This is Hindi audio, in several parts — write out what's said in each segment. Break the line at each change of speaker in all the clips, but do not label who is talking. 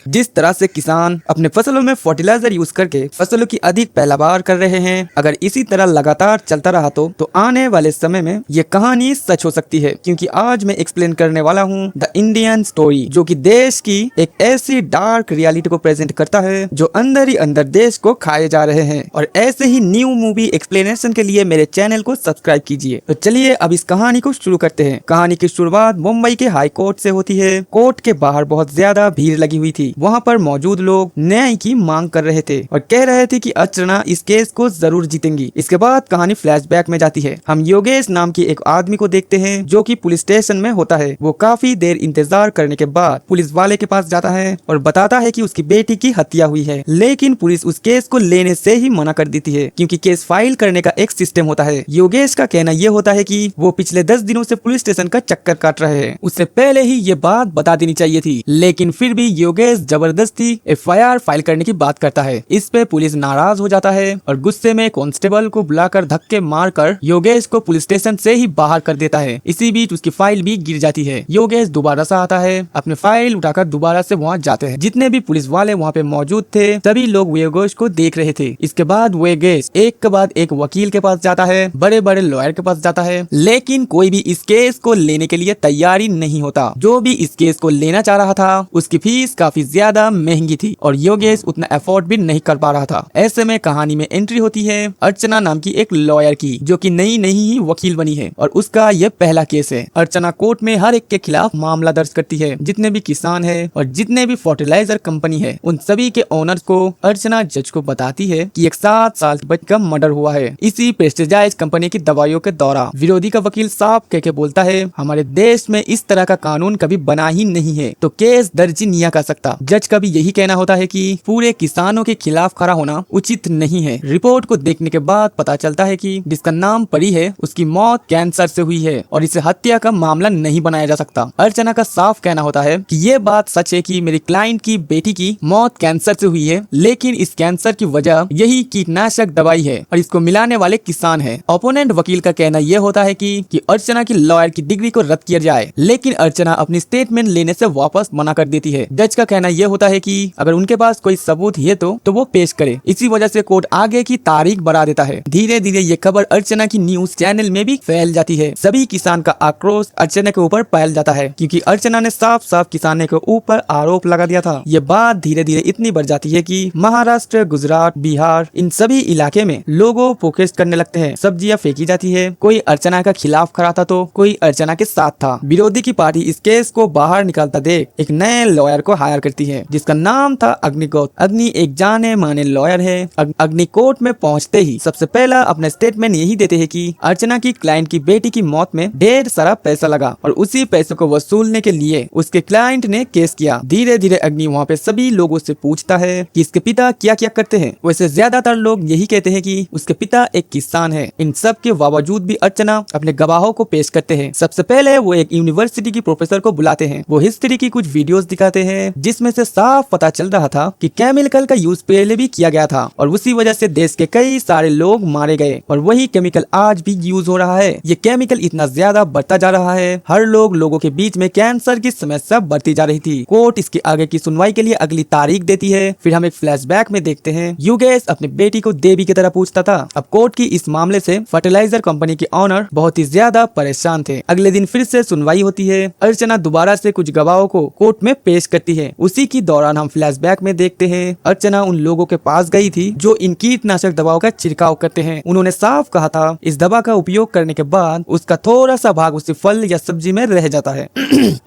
जिस तरह से किसान अपने फसलों में फर्टिलाइजर यूज करके फसलों की अधिक पैदावार कर रहे हैं, अगर इसी तरह लगातार चलता रहा तो आने वाले समय में ये कहानी सच हो सकती है। क्योंकि आज मैं एक्सप्लेन करने वाला हूँ द इंडियन स्टोरी, जो कि देश की एक ऐसी डार्क रियलिटी को प्रेजेंट करता है जो अंदर ही अंदर देश को खाए जा रहे हैं। और ऐसे ही न्यू मूवी एक्सप्लेनेशन के लिए मेरे चैनल को सब्सक्राइब कीजिए। तो चलिए अब इस कहानी को शुरू करते हैं। कहानी की शुरुआत मुंबई के हाई कोर्ट से होती है। कोर्ट के बाहर बहुत ज्यादा भीड़ लगी हुई थी। वहाँ पर मौजूद लोग न्याय की मांग कर रहे थे और कह रहे थे कि अर्चना इस केस को जरूर जीतेंगी। इसके बाद कहानी फ्लैशबैक में जाती है। हम योगेश नाम की एक आदमी को देखते हैं जो कि पुलिस स्टेशन में होता है। वो काफी देर इंतजार करने के बाद पुलिस वाले के पास जाता है और बताता है कि उसकी बेटी की हत्या हुई है, लेकिन पुलिस उस केस को लेने से ही मना कर देती है क्योंकि केस फाइल करने का एक सिस्टम होता है। योगेश का कहना ये होता है कि वो पिछले 10 दिनों से पुलिस स्टेशन का चक्कर काट रहे हैं, उससे पहले ही ये बात बता देनी चाहिए थी। लेकिन फिर भी योगेश जबरदस्ती FIR फाइल करने की बात करता है। इस पे पुलिस नाराज हो जाता है और गुस्से में कांस्टेबल को बुलाकर धक्के मारकर योगेश को पुलिस स्टेशन से ही बाहर कर देता है। इसी बीच उसकी फाइल भी गिर जाती है। योगेश दोबारा से आता है, अपने फाइल उठाकर दोबारा से वहाँ जाते हैं। जितने भी पुलिस वाले वहाँ पे मौजूद थे सभी लोग योगेश को देख रहे थे। इसके बाद योगेश एक के बाद एक वकील के पास जाता है, बड़े बड़े लॉयर के पास जाता है, लेकिन कोई भी इस केस को लेने के लिए तैयारी नहीं होता। जो भी इस केस को लेना चाह रहा था उसकी फीस काफी ज्यादा महंगी थी और योगेश उतना अफोर्ड भी नहीं कर पा रहा था। ऐसे में कहानी में एंट्री होती है अर्चना नाम की एक लॉयर की, जो कि नई ही वकील बनी है और उसका ये पहला केस है। अर्चना कोर्ट में हर एक के खिलाफ मामला दर्ज करती है। जितने भी किसान है और जितने भी फर्टिलाइजर कंपनी है उन सभी के ओनर्स को अर्चना जज को बताती है कि एक 7 साल के बच्चे का मर्डर हुआ है इसी प्रेस्टिजाइज कंपनी की दवाइयों के दौरान। विरोधी का वकील साफ कह के बोलता है हमारे देश में इस तरह का कानून कभी बना ही नहीं है तो केस दर्ज ही नहीं कर सकता। जज का भी यही कहना होता है कि पूरे किसानों के खिलाफ खड़ा होना उचित नहीं है। रिपोर्ट को देखने के बाद पता चलता है कि जिसका नाम परी है उसकी मौत कैंसर से हुई है और इसे हत्या का मामला नहीं बनाया जा सकता। अर्चना का साफ कहना होता है कि ये बात सच है कि मेरी क्लाइंट की बेटी की मौत कैंसर से हुई है, लेकिन इस कैंसर की वजह यही कीटनाशक दवाई है और इसको मिलाने वाले किसान है। ओपोनेंट वकील का कहना यह होता है कि अर्चना की लॉयर की डिग्री को रद्द किया जाए, लेकिन अर्चना अपनी स्टेटमेंट लेने से वापस मना कर देती है। जज का कहना यह होता है कि अगर उनके पास कोई सबूत है तो वो पेश करे। इसी वजह से कोर्ट आगे की तारीख बढ़ा देता है। धीरे धीरे ये खबर अर्चना की न्यूज चैनल में भी फैल जाती है। सभी किसान का आक्रोश अर्चना के ऊपर फैल जाता है क्योंकि अर्चना ने साफ साफ किसानों के ऊपर आरोप लगा दिया था। ये बात धीरे धीरे इतनी बढ़ जाती है कि महाराष्ट्र, गुजरात, बिहार इन सभी इलाके में लोगों प्रोटेस्ट करने लगते हैं। सब्जियां फेंकी जाती है। कोई अर्चना के खिलाफ खड़ा था तो कोई अर्चना के साथ था। विरोधी की पार्टी इस केस को बाहर निकालता देख एक नए लॉयर को हायर करती है जिसका नाम था अग्निगोत। अग्नि एक जाने माने लॉयर है। अग्नि कोर्ट में पहुंचते ही सबसे पहला अपना स्टेटमेंट यही देते हैं कि अर्चना की क्लाइंट की बेटी की मौत में ढेर सारा पैसा लगा और उसी पैसे को वसूलने के लिए उसके क्लाइंट ने केस किया। धीरे धीरे अग्नि वहाँ पे सभी लोगों से पूछता है कि इसके पिता क्या क्या करते हैं। वैसे ज्यादातर लोग यही कहते हैं कि उसके पिता एक किसान है। इन सब के बावजूद भी अर्चना अपने गवाहों को पेश करते हैं। सबसे पहले वो एक यूनिवर्सिटी की प्रोफेसर को बुलाते हैं। वो हिस्ट्री की कुछ वीडियोस दिखाते हैं जिसमें से साफ पता चल रहा था कि केमिकल का यूज पहले भी किया गया था और उसी वजह से देश के कई सारे लोग मारे गए और वही केमिकल आज भी यूज हो रहा है। ये केमिकल इतना ज्यादा बढ़ता जा रहा है, हर लोगों के बीच में कैंसर की समस्या बढ़ती जा रही थी। कोर्ट इसके आगे की सुनवाई के लिए अगली तारीख देती है। फिर हम एक फ्लैशबैक में देखते हैं योगेश अपनी बेटी को देवी की तरह पूछता था। अब कोर्ट की इस मामले से फर्टिलाइजर कंपनी के ऑनर बहुत ही ज्यादा परेशान थे। अगले दिन फिर से सुनवाई होती है। अर्चना दोबारा से कुछ गवाहों को कोर्ट में पेश करती है। उसी की दौरान हम फ्लैशबैक में देखते हैं अर्चना उन लोगों के पास गई थी जो इन कीटनाशक दवाओं का छिड़काव करते हैं। उन्होंने साफ कहा था इस दवा का उपयोग करने के बाद उसका थोड़ा सा भाग उसी फल या सब्जी में रह जाता है।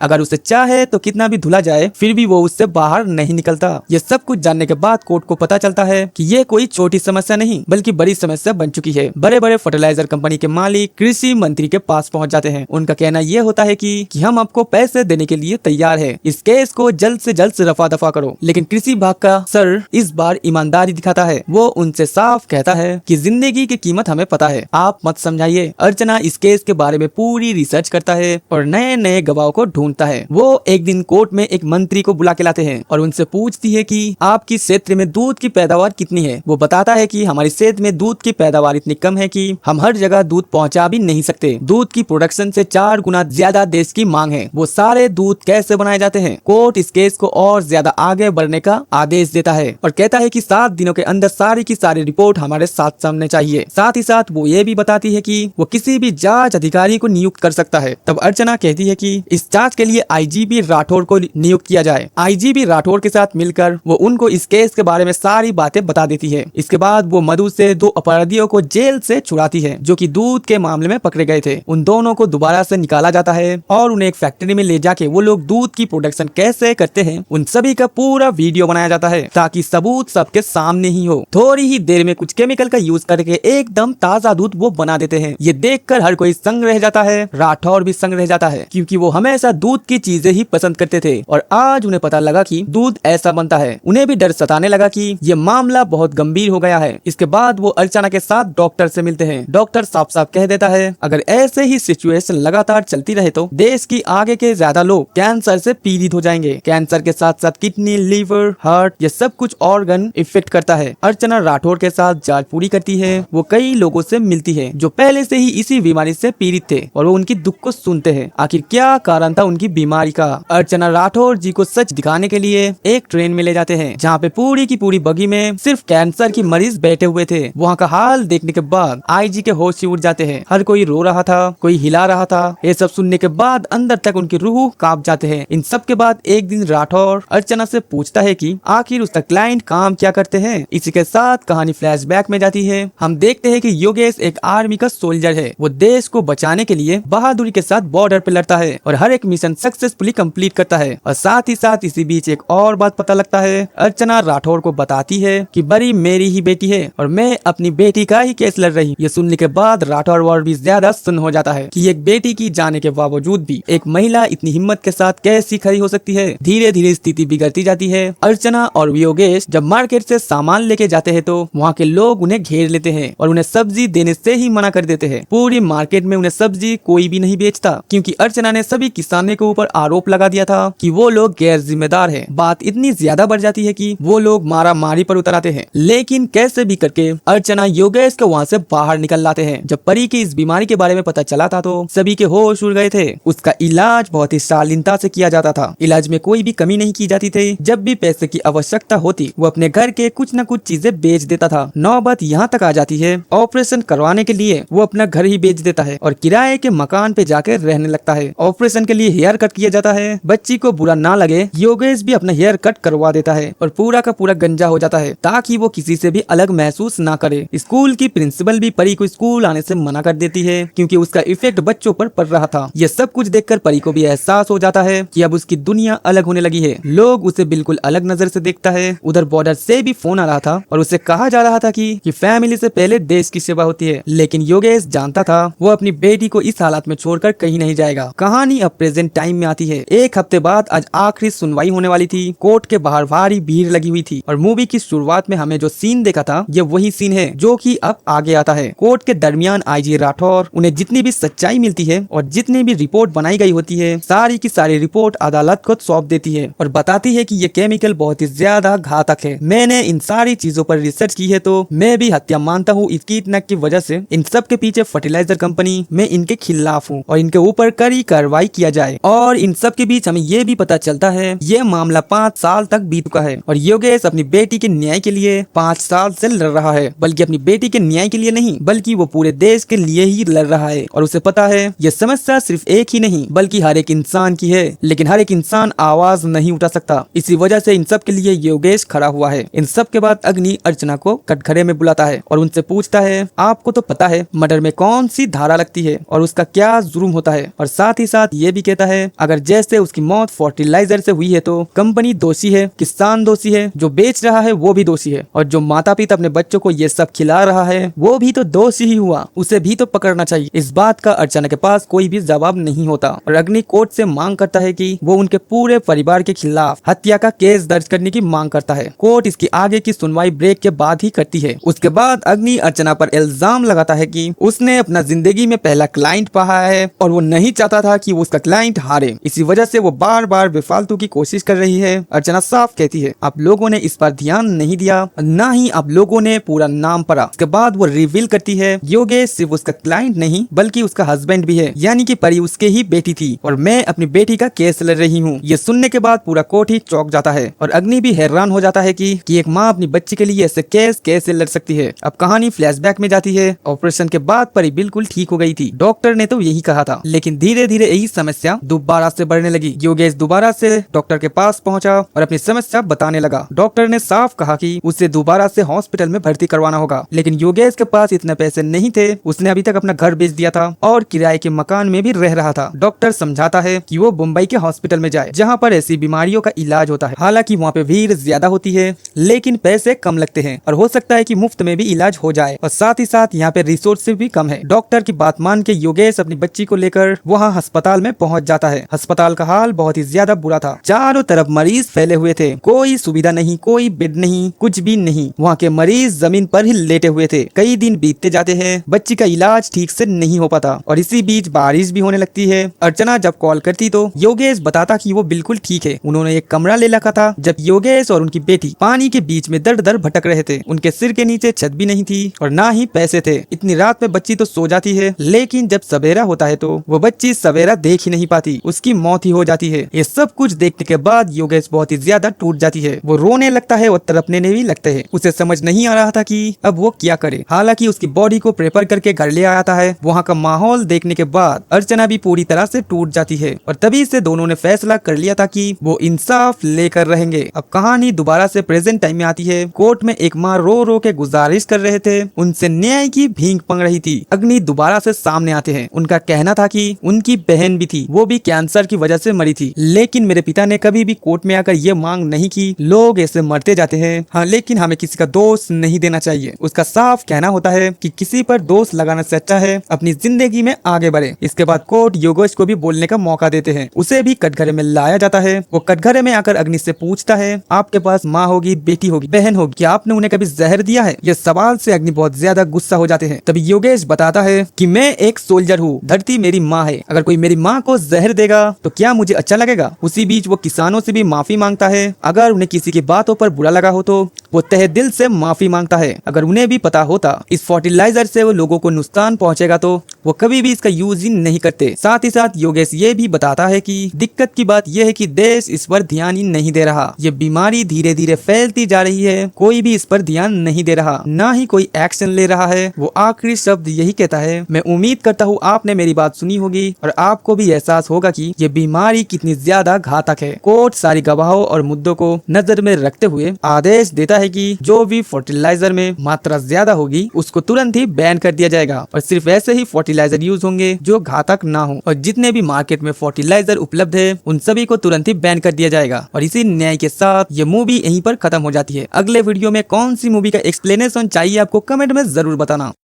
अगर उसे चाहे तो कितना भी धुला जाए फिर भी वो उससे बाहर नहीं निकलता। ये सब कुछ जानने के बाद कोर्ट को पता चलता है कि ये कोई छोटी समस्या नहीं बल्कि बड़ी समस्या बन चुकी है। बड़े बड़े फर्टिलाइजर कंपनी के मालिक कृषि मंत्री के पास पहुंच जाते हैं। उनका कहना यह होता है कि हम आपको पैसे देने के लिए तैयार है, इस केस को जल्द से रफा दफा करो। लेकिन कृषि विभाग का सर इस बार ईमानदारी दिखाता है। वो उनसे साफ कहता है कि जिंदगी की कीमत हमें पता है, आप मत समझाइए। अर्चना इस केस के बारे में पूरी रिसर्च करता है और नए नए गवाहों को ढूंढता है। वो एक दिन कोर्ट में एक मंत्री को बुला के लाते हैं और उनसे पूछती है कि आपकी क्षेत्र में दूध की पैदावार कितनी है। वो बताता है कि हमारे क्षेत्र में दूध की पैदावार इतनी कम है कि हम हर जगह दूध पहुंचा भी नहीं सकते। दूध की प्रोडक्शन से 4 गुना ज्यादा देश की मांग है। वो सारे दूध कैसे बनाए जाते हैं। कोर्ट इस केस को और ज्यादा आगे बढ़ने का आदेश देता है और कहता है कि 7 दिनों के अंदर सारी की सारी रिपोर्ट हमारे साथ सामने चाहिए। साथ ही साथ वो ये भी बताती है कि वो किसी भी जांच अधिकारी को नियुक्त कर सकता है। तब अर्चना कहती है कि इस जांच के लिए आईजीपी राठौर को नियुक्त किया जाए। आईजीपी राठौर के साथ मिलकर वो उनको इस केस के बारे में सारी बातें बता देती है। इसके बाद वो मधु से 2 अपराधियों को जेल से छुड़ाती है जो कि दूध के मामले में पकड़े गए थे। उन दोनों को दोबारा से निकाला जाता है और उन्हें एक फैक्ट्री में ले जाके वो लोग दूध की प्रोडक्शन कैसे करते हैं उन सभी का पूरा वीडियो बनाया जाता है ताकि सबूत सबके सामने ही हो। थोड़ी ही देर में कुछ केमिकल का यूज करके एकदम ताजा दूध वो बना देते हैं। ये देखकर हर कोई संग रह जाता है, राठौर भी संग रह जाता है क्योंकि वो हमेशा दूध की चीजें ही पसंद करते थे और आज उन्हें पता लगा कि दूध ऐसा बनता है। उन्हें भी डर सताने लगा कि ये मामला बहुत गंभीर हो गया है। इसके बाद वो अर्चना के साथ डॉक्टर से मिलते हैं। डॉक्टर साफ साफ कह देता है अगर ऐसे ही सिचुएशन लगातार चलती रहे तो देश की आगे के ज्यादा लोग कैंसर से पीड़ित हो जाएंगे। कैंसर के साथ साथ किडनी, लीवर, हार्ट ये सब कुछ ऑर्गन इफेक्ट करता है। अर्चना राठौर के साथ जांच पूरी करती है। वो कई लोगों से मिलती है जो पहले से ही इसी बीमारी से पीड़ित थे और वो उनकी दुख को सुनते हैं। आखिर क्या कारण था उनकी बीमारी का। अर्चना राठौर जी को सच दिखाने के लिए एक ट्रेन में ले जाते हैं जहाँ पे पूरी की पूरी बगी में सिर्फ कैंसर की मरीज बैठे हुए थे। वहाँ का हाल देखने के बाद आईजी के होश उड़ जाते हैं। हर कोई रो रहा था, कोई हिला रहा था। ये सब सुनने के बाद अंदर तक उनकी रूह कांप जाते हैं। इन सब के बाद एक दिन राठौर अर्चना से पूछता है कि आखिर उसका क्लाइंट काम क्या करते हैं। इसी के साथ कहानी फ्लैशबैक में जाती है। हम देखते हैं कि योगेश एक आर्मी का सोल्जर है। वो देश को बचाने के लिए बहादुरी के साथ बॉर्डर पे लड़ता है और हर एक मिशन सक्सेसफुली कंप्लीट करता है। और साथ ही साथ इसी बीच एक और बात पता लगता है। अर्चना राठौर को बताती है कि बड़ी मेरी ही बेटी है और मैं अपनी बेटी का ही केस लड़ रही। ये सुनने के बाद राठौर और भी ज्यादा सुन्न हो जाता है कि एक बेटी की जाने के बावजूद भी एक महिला इतनी हिम्मत के साथ कैसी खड़ी हो सकती है। धीरे धीरे स्थिति बिगड़ती जाती है। अर्चना और योगेश जब मार्केट से सामान लेके जाते हैं तो वहाँ के लोग उन्हें घेर लेते हैं और उन्हें सब्जी देने से ही मना कर देते हैं। पूरी मार्केट में उन्हें सब्जी कोई भी नहीं बेचता क्योंकि अर्चना ने सभी किसानों के ऊपर आरोप लगा दिया था कि वो लोग गैर जिम्मेदार हैं। बात इतनी ज्यादा बढ़ जाती है कि वो लोग मारा मारी पर उतर आते हैं। लेकिन कैसे भी करके अर्चना योगेश को वहाँ से बाहर निकल लाते हैं। जब परी की इस बीमारी के बारे में पता चला था तो सभी के होश उड़ गए थे। उसका इलाज बहुत ही शालीनता से किया जाता था। इलाज में कोई भी कमी नहीं की जाती थी। जब भी पैसे की आवश्यकता होती वो अपने घर के कुछ न कुछ चीजें बेच देता था। नौबत यहाँ तक आ जाती है ऑपरेशन करवाने के लिए वो अपना घर ही बेच देता है और किराए के मकान पे जाकर रहने लगता है। ऑपरेशन के लिए हेयर कट किया जाता है। बच्ची को बुरा ना लगे योगेश भी अपना हेयर कट करवा देता है और पूरा का पूरा गंजा हो जाता है ताकि वो किसी से भी अलग महसूस ना करे। स्कूल की प्रिंसिपल भी परी को स्कूल आने से मना कर देती है क्योंकि उसका इफेक्ट बच्चों पर पड़ रहा था। ये सब कुछ देखकर परी को भी एहसास हो जाता है कि अब उसकी दुनिया अलग होने लगी है। लोग उसे बिल्कुल अलग नजर से देखता है। उधर बॉर्डर से भी फोन आ रहा था और उसे कहा जा रहा था कि फैमिली से पहले देश की सेवा होती है। लेकिन योगेश जानता था वो अपनी बेटी को इस हालत में छोड़कर कहीं नहीं जाएगा। कहानी अब प्रेजेंट टाइम में आती है। एक हफ्ते बाद आज आखिरी सुनवाई होने वाली थी। कोर्ट के बाहर भारी भीड़ लगी हुई थी और मूवी की शुरुआत में हमें जो सीन देखा था ये वही सीन है जो कि अब आगे आता है। कोर्ट के दरमियान आईजी राठौर उन्हें जितनी भी सच्चाई मिलती है और जितनी भी रिपोर्ट बनाई गई होती है सारी की सारी रिपोर्ट अदालत को सौंप देती है और बताती है कि ये केमिकल बहुत ही ज्यादा घातक है। मैंने इन सारी चीजों पर रिसर्च की है तो मैं भी हत्या मानता हूँ। इस कीटनाशक की वजह से इन सब के पीछे फर्टिलाइजर कंपनी, मैं इनके खिलाफ हूँ और इनके ऊपर कड़ी कार्रवाई किया जाए। और इन सब के बीच हमें ये भी पता चलता है ये मामला 5 साल तक बीत चुका है और योगेश अपनी बेटी के न्याय के लिए 5 साल से लड़ रहा है। बल्कि अपनी बेटी के न्याय के लिए नहीं बल्कि वो पूरे देश के लिए ही लड़ रहा है। और उसे पता है ये समस्या सिर्फ एक ही नहीं बल्कि हर एक इंसान की है। लेकिन हर एक इंसान आवाज नहीं उठा सकता। इसी वजह से इन सब के लिए योगेश खड़ा हुआ है। इन सब के बाद अग्नि अर्चना को कटघरे में बुलाता है और उनसे पूछता है आपको तो पता है मर्डर में कौन सी धारा लगती है और उसका क्या जुर्म होता है। और साथ ही साथ ये भी कहता है अगर जैसे उसकी मौत फर्टिलाइजर से हुई है तो कंपनी दोषी है, किसान दोषी है, जो बेच रहा है वो भी दोषी है और जो माता पिता अपने बच्चों को ये सब खिला रहा है वो भी तो दोषी ही हुआ, उसे भी तो पकड़ना चाहिए। इस बात का अर्चना के पास कोई भी जवाब नहीं होता और अग्नि कोर्ट से मांग करता है कि वो उनके पूरे परिवार के खिलाफ हत्या का केस दर्ज करने की मांग करता है। कोर्ट इसकी आगे की सुनवाई ब्रेक के बाद ही करती है। उसके बाद अग्नि अर्चना पर इल्जाम लगाता है कि उसने अपना जिंदगी में पहला क्लाइंट पाया है और वो नहीं चाहता था कि वो उसका क्लाइंट हारे। इसी वजह से वो बार बार बेफालतू की कोशिश कर रही है। अर्चना साफ कहती है आप लोगों ने इस पर ध्यान नहीं दिया, ना ही आप लोगों ने पूरा नाम पढ़ा। उसके बाद वो रिवील करती है योगेश सिर्फ उसका क्लाइंट नहीं बल्कि उसका हस्बैंड भी है, यानी कि परी उसके ही बेटी थी और मैं अपनी बेटी का केस लड़ रही हूँ। ये सुनने के बाद पूरा कोर्ट ही चौंक जाता है और अग्नि भी हैरान हो जाता है कि एक माँ अपनी बच्ची के लिए ऐसे केस कैसे लड़ सकती है। अब कहानी फ्लैशबैक में जाती है। ऑपरेशन के बाद परी बिल्कुल ठीक हो गई थी, डॉक्टर ने तो यही कहा था, लेकिन धीरे धीरे यही समस्या दोबारा से बढ़ने लगी। योगेश दोबारा से डॉक्टर के पास पहुंचा और अपनी समस्या बताने लगा। डॉक्टर ने साफ कहा कि उसे दोबारा से हॉस्पिटल में भर्ती करवाना होगा, लेकिन योगेश के पास इतने पैसे नहीं थे। उसने अभी तक अपना घर बेच दिया था और किराए के मकान में भी रह रहा था। डॉक्टर समझाता है कि वो मुंबई के हॉस्पिटल में जाए जहाँ पर ऐसी बीमारियों का इलाज होता है। हालांकि वहाँ पे भीड़ ज्यादा होती है, लेकिन पैसे कम लगते हैं और हो सकता है कि मुफ्त में भी इलाज हो जाए, और साथ ही साथ यहाँ पे रिसोर्सेज भी कम है। डॉक्टर की बात मान के योगेश अपनी बच्ची को लेकर वहाँ अस्पताल में पहुँच जाता है। अस्पताल का हाल बहुत ही ज्यादा बुरा था। चारों तरफ मरीज फैले हुए थे, कोई सुविधा नहीं, कोई बेड नहीं, कुछ भी नहीं। वहाँ के मरीज जमीन पर ही लेटे हुए थे। कई दिन बीतते जाते हैं, बच्ची का इलाज ठीक से नहीं हो पाता और इसी बीच बारिश भी होने लगती है। अर्चना जब कॉल करती तो योगेश बताता कि वो बिल्कुल ठीक है। उन्होंने एक कमरा ले रखा था। जब योगेश और उनकी बेटी पानी के बीच में दर दर भटक रहे थे, उनके सिर के नीचे छत भी नहीं थी और ना ही पैसे थे। इतनी रात में बच्ची तो सो जाती है, लेकिन जब सवेरा होता है तो वो बच्ची सवेरा देख ही नहीं पाती, उसकी मौत ही हो जाती है। ये सब कुछ देखने के बाद योगेश बहुत ही ज्यादा टूट जाती है। वो रोने लगता है और तड़पने भी लगते हैं। उसे समझ नहीं आ रहा था कि अब वो क्या करे। हालांकि उसकी बॉडी को प्रेपर करके घर ले आया है। वहाँ का माहौल देखने के बाद अर्चना भी पूरी तरह से टूट जाती है और तभी से दोनों ने फैसला कर लिया था कि वो इंसाफ लेकर रहेंगे। अब कहानी दोबारा से प्रेजेंट टाइम में आती है। कोर्ट में एक माँ रो रो के गुजारिश कर रहे थे, उनसे न्याय की भीख मांग रही थी। अग्नि दोबारा से सामने आते हैं। उनका कहना था कि उनकी बहन भी थी, वो भी कैंसर की वजह से मरी थी, लेकिन मेरे पिता ने कभी भी कोर्ट में आकर ये मांग नहीं की। लोग ऐसे मरते जाते हैं, हाँ, लेकिन हमें किसी का दोष नहीं देना चाहिए। उसका साफ कहना होता है कि किसी पर दोष लगाने से अच्छा है अपनी जिंदगी में आगे बढ़े। इसके बाद कोर्ट योगेश को भी बोलने का मौका देते हैं। उसे भी कटघरे में लाया जाता है। वो कटघरे में आकर अग्नि से पूछता है, आपके पास माँ होगी, बेटी होगी, बहन होगी, क्या आपने उन्हें कभी जहर दिया है? ये सवाल से अग्नि बहुत ज्यादा गुस्सा हो जाते हैं। तभी योगेश बताता है कि मैं एक सोल्जर हूँ, धरती मेरी माँ है, अगर कोई मेरी माँ को जहर देगा तो क्या मुझे अच्छा लगेगा? उसी बीच वो किसानों से भी माफी मांगता है। अगर उन्हें किसी की बातों पर बुरा लगा हो तो वो तहे दिल से माफी मांगता है। अगर उन्हें भी पता होता इस फर्टिलाइजर से वो लोगों को नुकसान पहुंचेगा तो वो कभी भी इसका यूज ही नहीं करते। साथ ही साथ योगेश ये भी बताता है कि दिक्कत की बात यह है कि देश इस पर ध्यान ही नहीं दे रहा। ये बीमारी धीरे धीरे फैलती जा रही है, कोई भी इस पर ध्यान नहीं दे रहा, ना ही कोई एक्शन ले रहा है। वो आखिरी शब्द यही कहता है, मैं उम्मीद करता हूँ आपने मेरी बात सुनी होगी और आपको भी एहसास होगा कि ये बीमारी कितनी ज्यादा घातक है। कोर्ट सारी गवाहों और मुद्दों को नजर में रखते हुए आदेश देता है कि जो भी फर्टिलाइजर में मात्रा ज्यादा होगी उसको तुरंत ही बैन कर दिया जाएगा और सिर्फ ऐसे ही फर्टिलाइजर यूज होंगे जो घातक ना हो, और जितने भी मार्केट में फर्टिलाइजर उपलब्ध है उन सभी को तुरंत ही बैन कर दिया जाएगा। और इसी न्याय के साथ ये मूवी यहीं पर खत्म हो जाती है। अगले वीडियो में कौन सी मूवी का एक्सप्लेनेशन चाहिए आपको कमेंट में जरूर बताना।